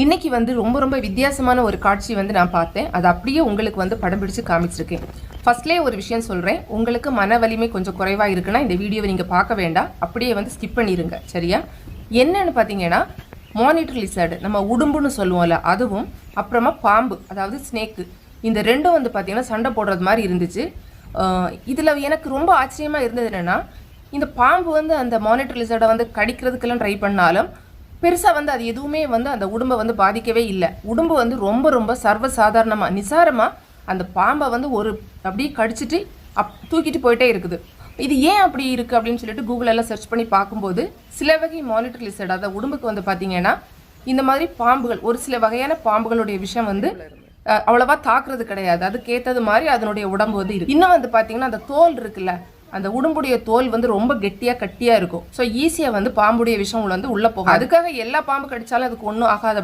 இன்னைக்கு வந்து ரொம்ப வித்தியாசமான ஒரு காட்சி வந்து நான் பார்த்தேன். அது அப்படியே உங்களுக்கு வந்து படம் பிடிச்சு காமிச்சிருக்கேன். ஃபர்ஸ்ட்லேயே ஒரு விஷயம் சொல்கிறேன். உங்களுக்கு மன வலிமை கொஞ்சம் குறைவாக இருக்குன்னா இந்த வீடியோவை நீங்கள் பார்க்க வேண்டாம், அப்படியே வந்து ஸ்கிப் பண்ணிடுங்க. சரியா? என்னன்னு பார்த்தீங்கன்னா, மானிட்டர் லிசர்டு, நம்ம உடும்புன்னு சொல்லுவோம்ல, அதுவும் அப்புறமா பாம்பு, அதாவது ஸ்னேக்கு, இந்த ரெண்டும் வந்து பார்த்தீங்கன்னா சண்டை போடுறது மாதிரி இருந்துச்சு. இதில் எனக்கு ரொம்ப ஆச்சரியமாக இருந்தது என்னென்னா, இந்த பாம்பு வந்து அந்த மானிட்டர் லிசர்டை வந்து கடிக்கிறதுக்கெல்லாம் ட்ரை பண்ணாலும் பெருசாக வந்து அது எதுவுமே வந்து அந்த உடம்பை வந்து பாதிக்கவே இல்லை. உடம்பு வந்து ரொம்ப சர்வசாதாரணமாக நிசாரமாக அந்த பாம்பை வந்து ஒரு அப்படியே கடிச்சிட்டு தூக்கிட்டு போயிட்டே இருக்குது. இது ஏன் அப்படி இருக்குது அப்படின்னு சொல்லிட்டு கூகுள் எல்லாம் சர்ச் பண்ணி பார்க்கும்போது, சில வகை மானிட்டர் லிசர்ட், அதாவது உடம்புக்கு வந்து பார்த்தீங்கன்னா இந்த மாதிரி பாம்புகள், ஒரு சில வகையான பாம்புகளுடைய விஷயம் வந்து அவ்வளவா தாக்குறது கிடையாது. அதுக்கேற்றது மாதிரி அதனுடைய உடம்பு வந்து இருக்கு. இன்னும் வந்து பார்த்தீங்கன்னா அந்த தோல் இருக்குல்ல, அந்த உடம்புடைய தோல் வந்து ரொம்ப கெட்டியாக கட்டியாக இருக்கும். ஸோ ஈஸியாக வந்து பாம்புடைய விஷம் வந்து உள்ளே போகும். அதுக்காக எல்லா பாம்பு கடிச்சாலும் அதுக்கு ஒன்றும் ஆகாது அப்படி